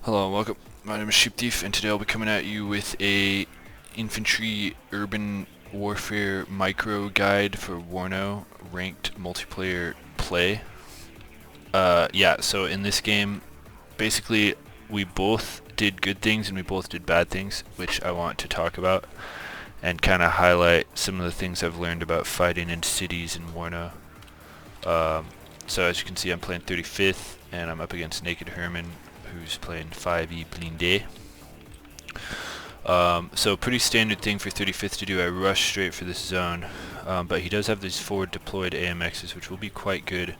Hello and welcome. My name is Sheep Thief, and today I'll be coming at you with a infantry urban warfare micro guide for Warno ranked multiplayer play. So in this game, basically we both did good things and we both did bad things, which I want to talk about and kind of highlight some of the things I've learned about fighting in cities in Warno. So as you can see, I'm playing 35th and I'm up against Naked Herman, who's playing 5e Blindé. So pretty standard thing for 35th to do. I rush straight for this zone, but he does have these forward deployed AMXs, which will be quite good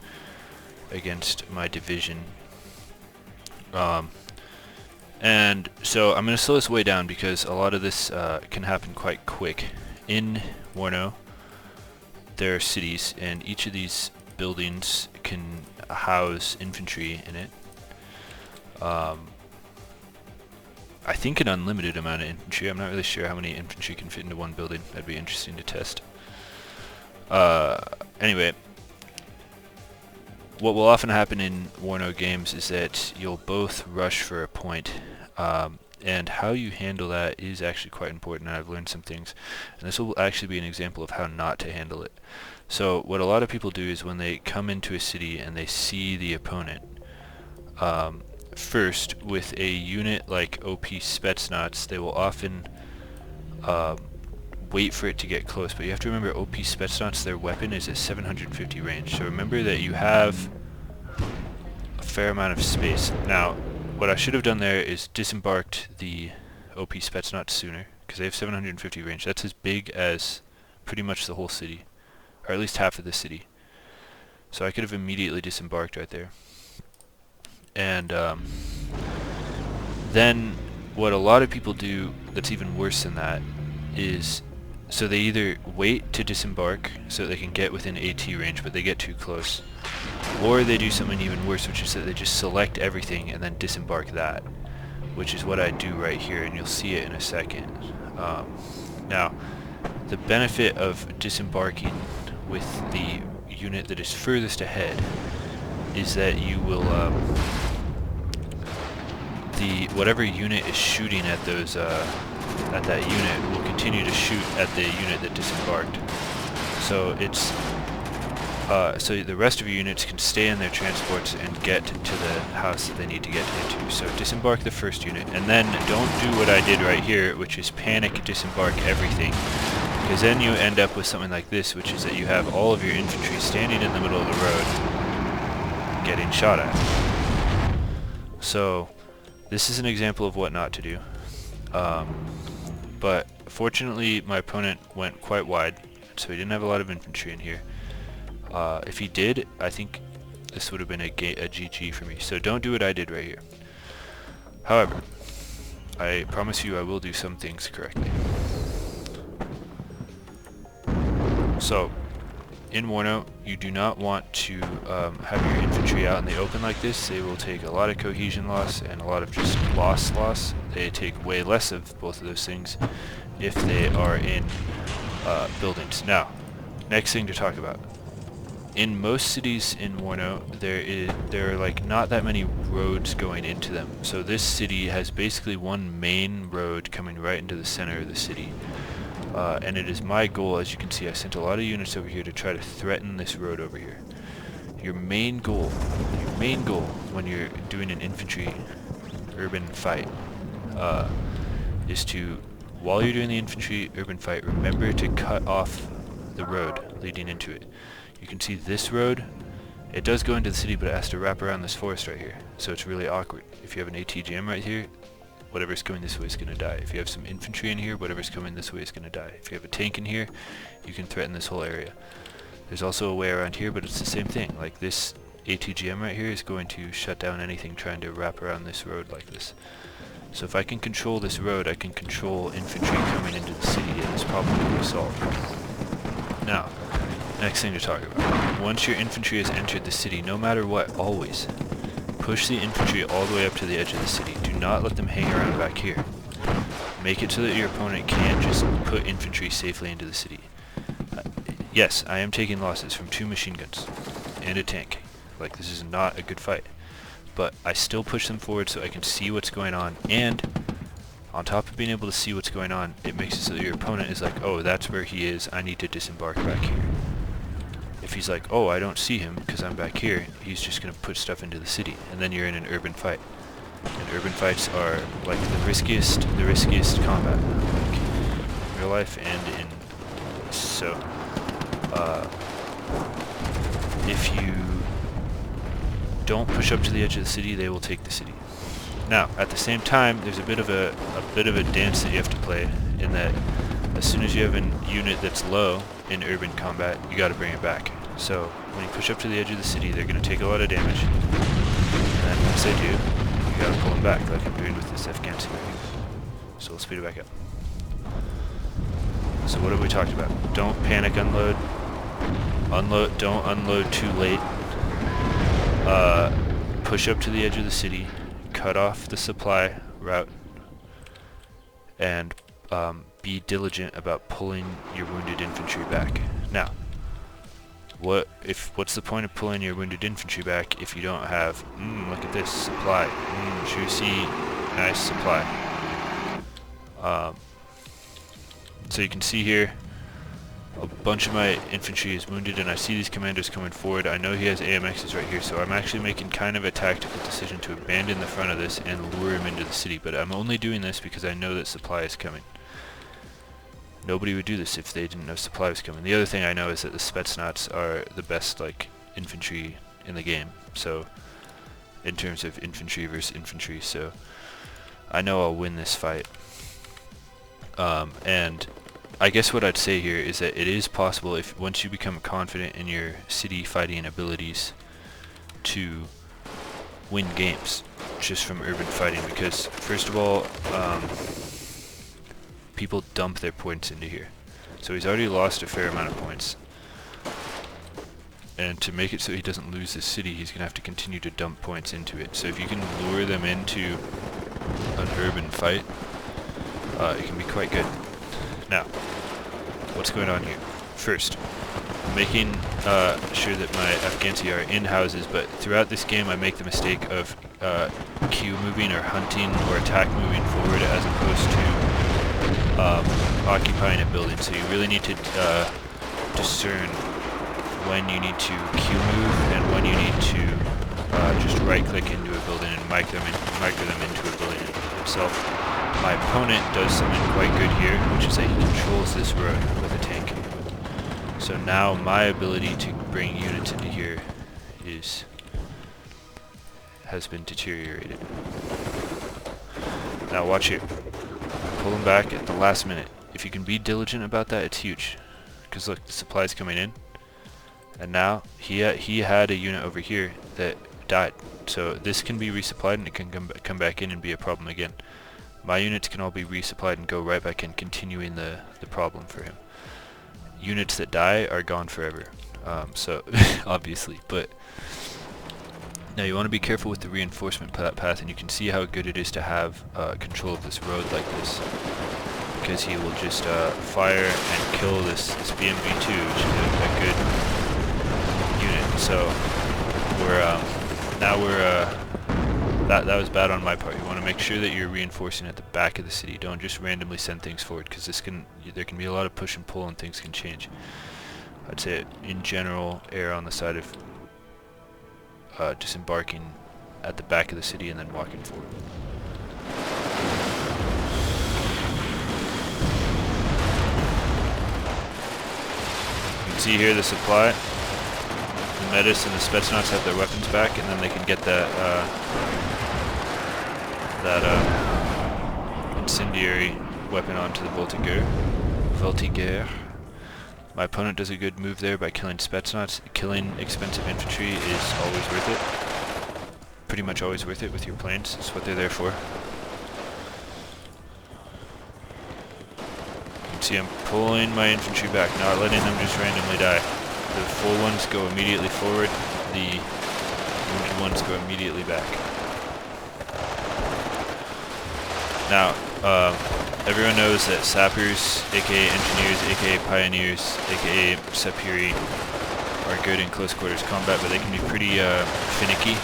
against my division. And so I'm going to slow this way down because a lot of this can happen quite quick. In Warno, there are cities, and each of these buildings can house infantry in it. I think an unlimited amount of infantry. I'm not really sure how many infantry can fit into one building. That'd be interesting to test. Anyway, what will often happen in Warno games is that you'll both rush for a point, and how you handle that is actually quite important, and I've learned some things, and this will actually be an example of how not to handle it. So what a lot of people do is when they come into a city and they see the opponent, first, with a unit like OP Spetsnaz, they will often wait for it to get close. But you have to remember, OP Spetsnaz, their weapon is at 750 range. So remember that you have a fair amount of space. Now, what I should have done there is disembarked the OP Spetsnaz sooner, because they have 750 range. That's as big as pretty much the whole city, or at least half of the city. So I could have immediately disembarked right there. And then what a lot of people do that's even worse than that is, so they either wait to disembark so that they can get within AT range, but they get too close, or they do something even worse, which is that they just select everything and then disembark that, which is what I do right here, and you'll see it in a second. Now, the benefit of disembarking with the unit that is furthest ahead is that you will whatever unit is shooting at those at that unit will continue to shoot at the unit that disembarked. So it's so the rest of your units can stay in their transports and get to the house that they need to get into. So disembark the first unit, and then don't do what I did right here, which is panic disembark everything, because then you end up with something like this, which is that you have all of your infantry standing in the middle of the road getting shot at. So this is an example of what not to do. But fortunately my opponent went quite wide, so he didn't have a lot of infantry in here. If he did, I think this would have been a GG for me. So don't do what I did right here. However, I promise you I will do some things correctly. So in Warno, you do not want to have your infantry out in the open like this. They will take a lot of cohesion loss and a lot of just loss. They take way less of both of those things if they are in buildings. Now, next thing to talk about. In most cities in Warno, there are like not that many roads going into them. So this city has basically one main road coming right into the center of the city. And it is my goal, as you can see, I sent a lot of units over here to try to threaten this road over here. Your main goal when you're doing an infantry urban fight is to, while you're doing the infantry urban fight, remember to cut off the road leading into it. You can see this road, it does go into the city, but it has to wrap around this forest right here, so it's really awkward. If you have an ATGM right here, whatever's coming this way is going to die. If you have some infantry in here, whatever's coming this way is going to die. If you have a tank in here, you can threaten this whole area. There's also a way around here, but it's the same thing. Like this ATGM right here is going to shut down anything trying to wrap around this road like this. So if I can control this road, I can control infantry coming into the city, and this problem will be solved. Now, next thing to talk about. Once your infantry has entered the city, no matter what, always push the infantry all the way up to the edge of the city. Do not let them hang around back here. Make it so that your opponent can't just put infantry safely into the city. Yes, I am taking losses from 2 machine guns and a tank. Like, this is not a good fight. but I still push them forward so I can see what's going on, and on top of being able to see what's going on, it makes it so that your opponent is like, oh, that's where he is, I need to disembark back here. If he's like, oh, I don't see him because I'm back here, he's just going to put stuff into the city, and then you're in an urban fight. And urban fights are like the riskiest combat, like in real life and in... So, if you don't push up to the edge of the city, they will take the city. Now, at the same time, there's a bit of a dance that you have to play, in that as soon as you have a unit that's low in urban combat, you got to bring it back. So when you push up to the edge of the city, they're going to take a lot of damage, and then once they do, you got to pull them back, like I'm doing with this Afghan city. So we'll speed it back up. So what have we talked about? Don't panic unload. Don't unload too late. Push up to the edge of the city, cut off the supply route, and be diligent about pulling your wounded infantry back. Now, what's the point of pulling your wounded infantry back if you don't have, look at this, supply, juicy, nice supply. So you can see here, a bunch of my infantry is wounded, and I see these commandos coming forward. I know he has AMXs right here, so I'm actually making kind of a tactical decision to abandon the front of this and lure him into the city, but I'm only doing this because I know that supply is coming. Nobody would do this if they didn't know supply was coming. The other thing I know is that the Spetsnaz are the best, like, infantry in the game, so in terms of infantry versus infantry, so I know I'll win this fight. And I guess what I'd say here is that it is possible, if once you become confident in your city fighting abilities, to win games just from urban fighting, because first of all, people dump their points into here. So he's already lost a fair amount of points, and to make it so he doesn't lose this city, he's going to have to continue to dump points into it. So if you can lure them into an urban fight, it can be quite good. Now, what's going on here? First, I'm making sure that my Afghansi are in houses, but throughout this game I make the mistake of Q moving or hunting or attack moving forward as opposed to occupying a building. So you really need to discern when you need to Q move and when you need to just right click into a building and micro them into a building itself. My opponent does something quite good here, which is that he controls this road with a tank. So now my ability to bring units into here has been deteriorated. Now watch here. Pull them back at the last minute. If you can be diligent about that, it's huge. Because look, the supply's coming in, and now he had a unit over here that died. So this can be resupplied and it can come back in and be a problem again. My units can all be resupplied and go right back in, continuing the problem for him. Units that die are gone forever, so obviously, but now you want to be careful with the reinforcement path, and you can see how good it is to have control of this road like this, because he will just fire and kill this BMV2, which is a good unit. So that was bad on my part. You want to make sure that you're reinforcing at the back of the city. Don't just randomly send things forward, because there can be a lot of push and pull and things can change. I'd say in general, err on the side of disembarking at the back of the city and then walking forward. You can see here the supply. The Metis and the Spetsnaz have their weapons back, and then they can get that incendiary weapon onto the Voltigeur. My opponent does a good move there by killing Spetsnaz. Killing expensive infantry is always worth it. Pretty much always worth it with your planes. That's what they're there for. You can see I'm pulling my infantry back, not letting them just randomly die. The full ones go immediately forward, the wounded ones go immediately back. Now, everyone knows that sappers, aka engineers, aka pioneers, aka sapiri, are good in close quarters combat, but they can be pretty finicky.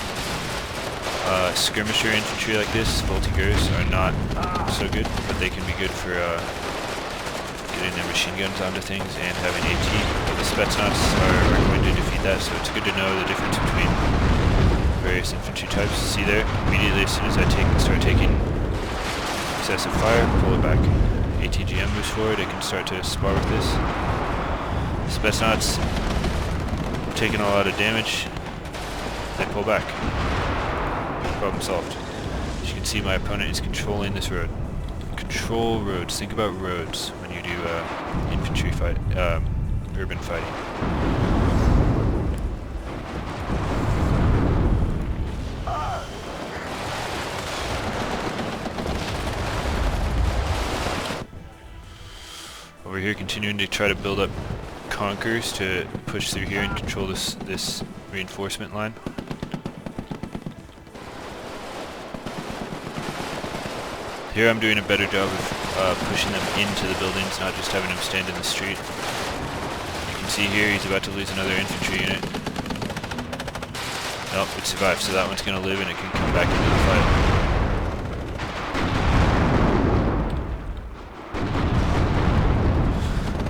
Skirmisher infantry like this, voltigeurs, are not so good, but they can be good for getting their machine guns onto things and having AT. But the Spetsnaz are going to defeat that, so it's good to know the difference between various infantry types. See there, immediately as soon as I start taking excessive fire, pull it back. ATGM moves forward, it can start to spar with this. Spetsnaz taking a lot of damage, they pull back. Problem solved. As you can see, my opponent is controlling this road. Control roads. Think about roads when you do infantry fight, urban fighting. Over here, continuing to try to build up conquers to push through here and control this reinforcement line. Here I'm doing a better job of pushing them into the buildings, not just having them stand in the street. You can see here he's about to lose another infantry unit. Nope, it survived, so that one's going to live and it can come back into the fight.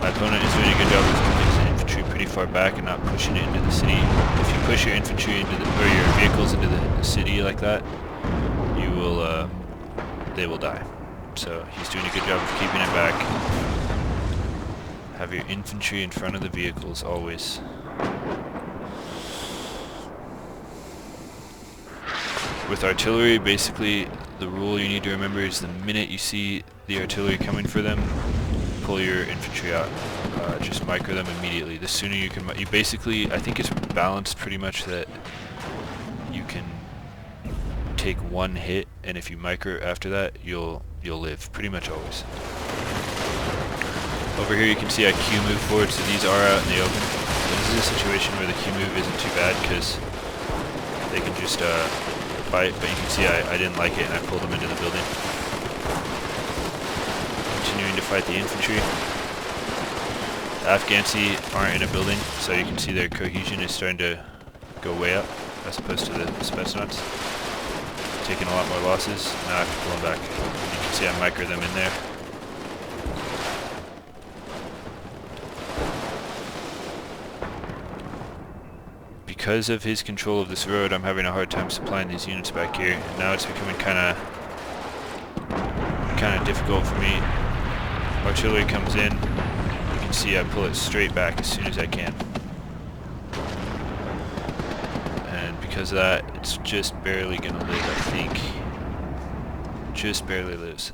My opponent is doing a good job of keeping his infantry pretty far back and not pushing it into the city. If you push your infantry into or your vehicles into the city like that, you will they will die. So he's doing a good job of keeping it back. Have your infantry in front of the vehicles always. With artillery, basically the rule you need to remember is the minute you see the artillery coming for them, pull your infantry out. Just micro them immediately. The sooner you can, you basically, I think it's balanced pretty much that you can take one hit, and if you micro after that, you'll live pretty much always. Over here you can see I Q move forward, so these are out in the open. This is a situation where the Q move isn't too bad because they can just fight, but you can see I didn't like it and I pulled them into the building. Continuing to fight the infantry. The Afghansi aren't in a building, so you can see their cohesion is starting to go way up as opposed to the Spetsnaz. Taking a lot more losses. Now I have to pull them back. You can see I micro them in there. Because of his control of this road, I'm having a hard time supplying these units back here. And now it's becoming kind of difficult for me. Artillery comes in. You can see I pull it straight back as soon as I can. Because of that, it's just barely gonna live, I think. Just barely lives.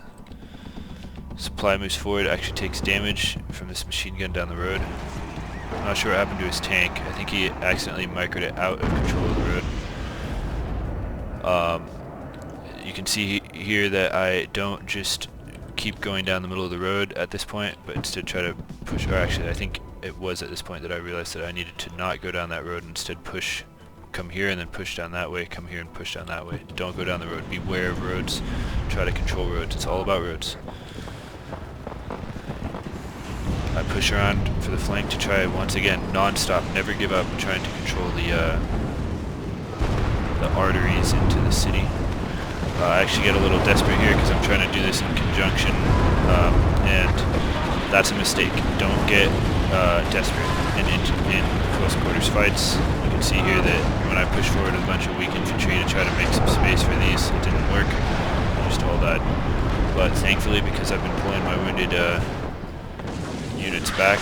Supply moves forward, actually takes damage from this machine gun down the road. I'm not sure what happened to his tank. I think he accidentally microed it out of control of the road. You can see here that I don't just keep going down the middle of the road at this point, but instead try to push, or actually I think it was at this point that I realized that I needed to not go down that road, instead push, come here and then push down that way, come here and push down that way. Don't go down the road. Beware of roads. Try to control roads. It's all about roads. I push around for the flank to try once again, non-stop, never give up, trying to control the arteries into the city. I actually get a little desperate here because I'm trying to do this in conjunction, and that's a mistake. Don't get desperate in close quarters fights. You can see here that when I push forward with a bunch of weak infantry to try to make some space for these, it didn't work. Just all died. But thankfully, because I've been pulling my wounded units back,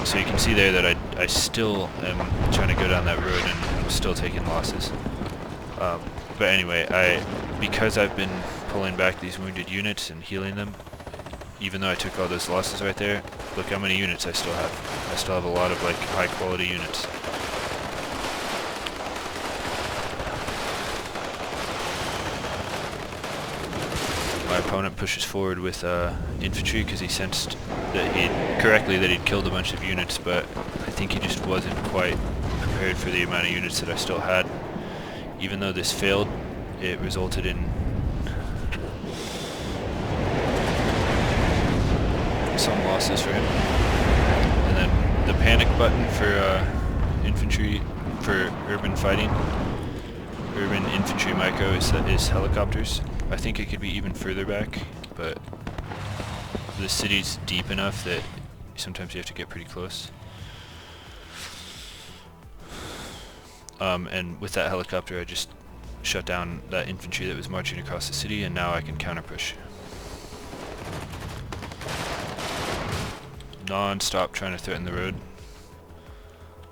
so you can see there that I still am trying to go down that road and I'm still taking losses. But anyway, because I've been pulling back these wounded units and healing them, even though I took all those losses right there, look how many units I still have. I still have a lot of like high quality units. My opponent pushes forward with infantry because he sensed that he'd killed a bunch of units, but I think he just wasn't quite prepared for the amount of units that I still had. Even though this failed, it resulted in some losses for him. And then the panic button for infantry, for urban fighting, urban infantry micro is helicopters. I think it could be even further back, but the city's deep enough that sometimes you have to get pretty close. And with that helicopter, I just shut down that infantry that was marching across the city, and now I can counter push. Non-stop trying to threaten the road.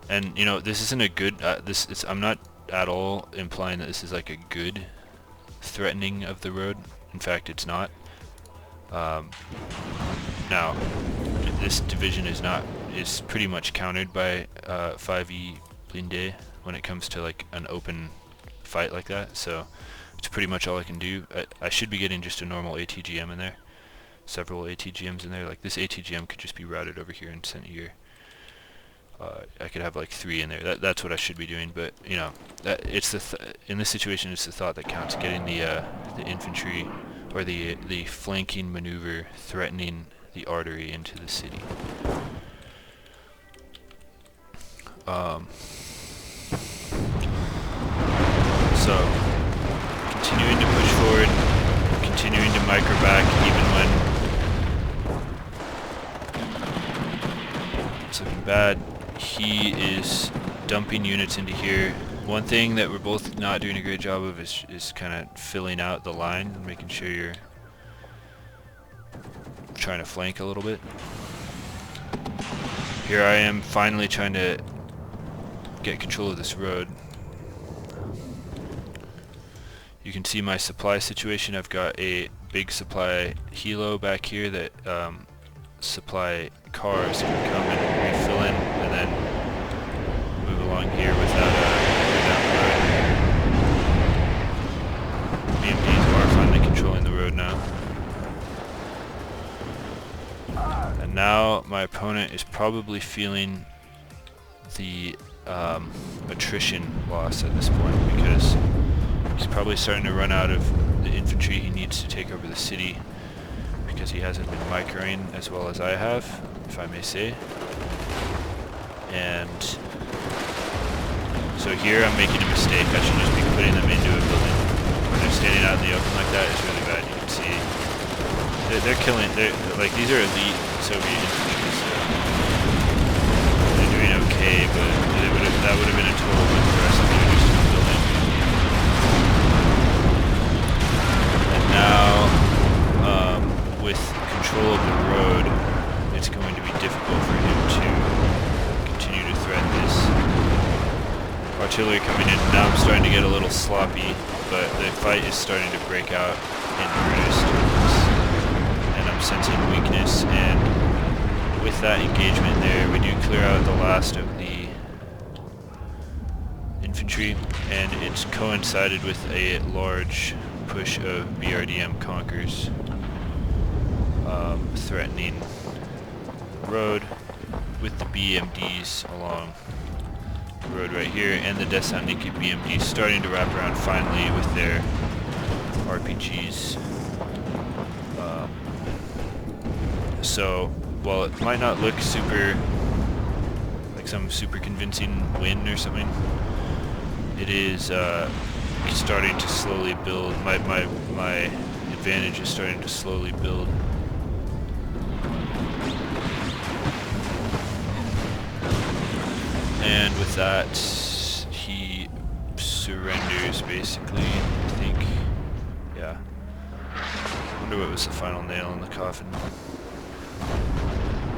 And you know, this isn't a good. I'm not at all implying that this is like a good threatening of the road. In fact, it's not. Now, this division is pretty much countered by 5e blindé when it comes to like an open fight like that. So it's pretty much all I can do. I should be getting just a normal ATGM in there. Several ATGMs in there. Like this ATGM could just be routed over here and sent here. I could have like 3 in there. That's what I should be doing. But you know, it's in this situation, it's the thought that counts. Getting the infantry or the flanking maneuver, threatening the artery into the city. So continuing to push forward, continuing to micro back, even when it's looking bad. He is dumping units into here. One thing that we're both not doing a great job of is kind of filling out the line and making sure you're trying to flank a little bit. Here I am finally trying to get control of this road. You can see my supply situation. I've got a big supply helo back here that supply cars can come and refill in, and then move along here without down the road. BMPs are finally controlling the road now. And now my opponent is probably feeling the attrition loss at this point, because he's probably starting to run out of the infantry he needs to take over the city, because he hasn't been microing as well as I have, if I may say. And so here I'm making a mistake. I should just be putting them into a building. When they're standing out in the open like that, it's really bad. You can see they're killing. Like, these are elite Soviet infantry, so they're doing okay, but that would have been a total win for us if they were just in a building. And now, with control of the road, it's going to be difficult for him to continue to threaten this. Artillery coming in. Now I'm starting to get a little sloppy, but the fight is starting to break out in earnest. And I'm sensing weakness, and with that engagement there, we do clear out the last of the infantry, and it's coincided with a large push of BRDM Conkers threatening the road, with the BMDs along the road right here, and the Desaniki BMDs starting to wrap around finally with their RPGs. So while it might not look super like some super convincing win or something, it is starting to slowly build. My advantage is starting to slowly build. And with that, he surrenders, basically, I think. Yeah. I wonder what was the final nail in the coffin.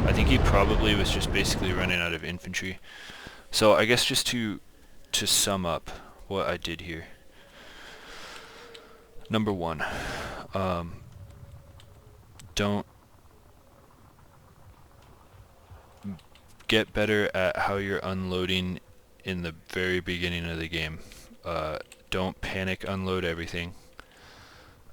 I think he probably was just basically running out of infantry. So I guess just to sum up what I did here. Number 1, don't get better at how you're unloading in the very beginning of the game. Don't panic unload everything.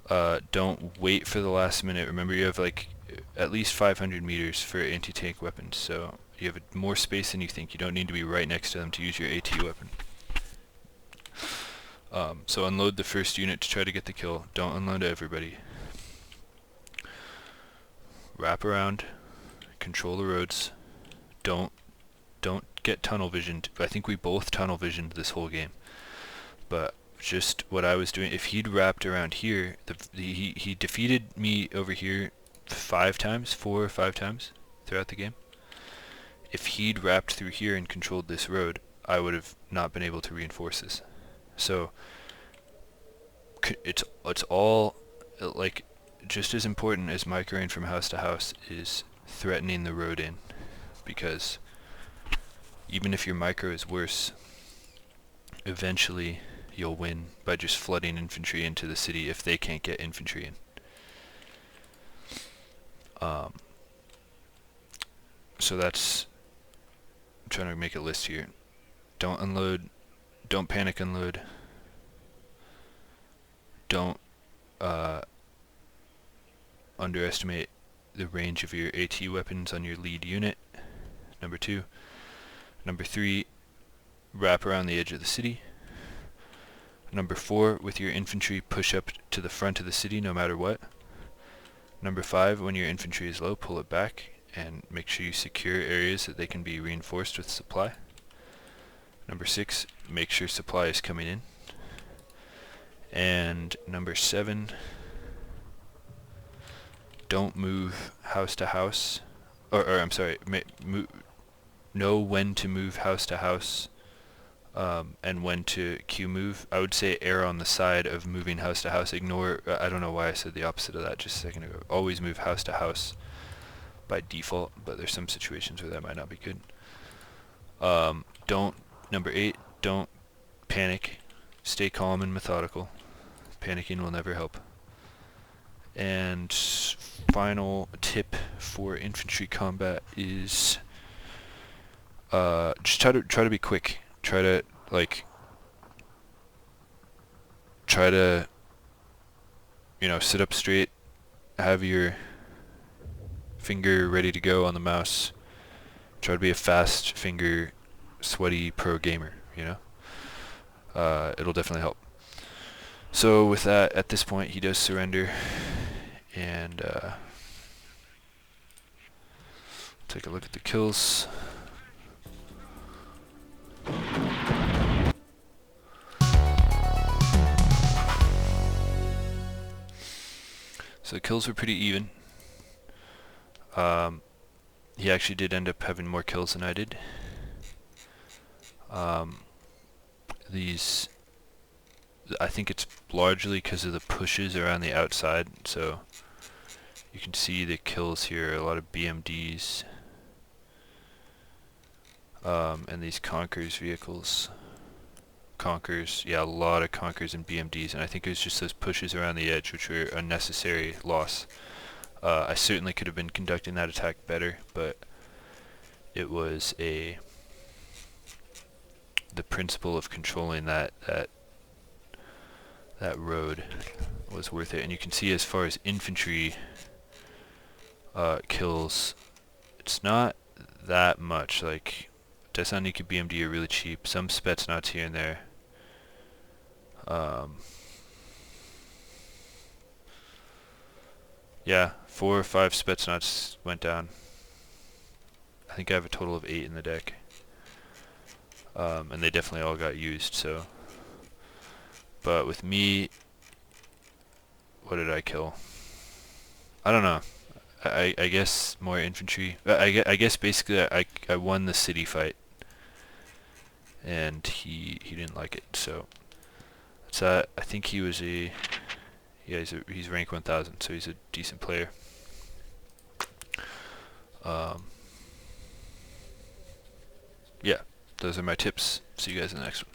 Don't wait for the last minute. Remember, you have like at least 500 meters for anti-tank weapons, so you have more space than you think. You don't need to be right next to them to use your AT weapon. So unload the first unit to try to get the kill. Don't unload everybody. Wrap around. Control the roads. Don't get tunnel visioned. I think we both tunnel visioned this whole game, but just what I was doing. If he'd wrapped around here, he defeated me over here 4 or 5 times throughout the game. If he'd wrapped through here and controlled this road, I would have not been able to reinforce this. So it's all like just as important as microing from house to house is threatening the road in, because even if your micro is worse, eventually you'll win by just flooding infantry into the city if they can't get infantry in. So that's, I'm trying to make a list here. Don't unload, don't panic unload, don't underestimate the range of your AT weapons on your lead unit, number 2. Number 3, wrap around the edge of the city. Number 4, with your infantry, push up to the front of the city no matter what. Number 5, when your infantry is low, pull it back and make sure you secure areas that they can be reinforced with supply. Number 6, make sure supply is coming in. And number 7, don't move house to house, or I'm sorry, know when to move house to house and when to queue move. I would say err on the side of moving house to house. Ignore, I don't know why I said the opposite of that just a second ago. Always move house to house by default, but there's some situations where that might not be good. Number 8, don't panic. Stay calm and methodical. Panicking will never help. And final tip for infantry combat is just try to be quick. Try to sit up straight, have your finger ready to go on the mouse. Try to be a fast finger, sweaty pro gamer, it'll definitely help. So with that, at this point he does surrender, and take a look at the kills. So the kills were pretty even. He actually did end up having more kills than I did. I think it's largely because of the pushes around the outside, so you can see the kills here, a lot of BMDs, and these Conkers vehicles. Conkers, yeah, a lot of Conkers and BMDs, and I think it was just those pushes around the edge which were a necessary loss. I certainly could have been conducting that attack better, but it was the principle of controlling that road was worth it. And you can see as far as infantry kills, it's not that much. Like Thessaloniki BMD are really cheap, some Spetsnaz here and there. Yeah, 4 or 5 Spetsnaz went down. I think I have a total of 8 in the deck. And they definitely all got used, so. But with me, what did I kill? I don't know. I guess more infantry. I guess basically I won the city fight, and he didn't like it, so that's I think he was he's rank 1000, so he's a decent player. Yeah, those are my tips. See you guys in the next one.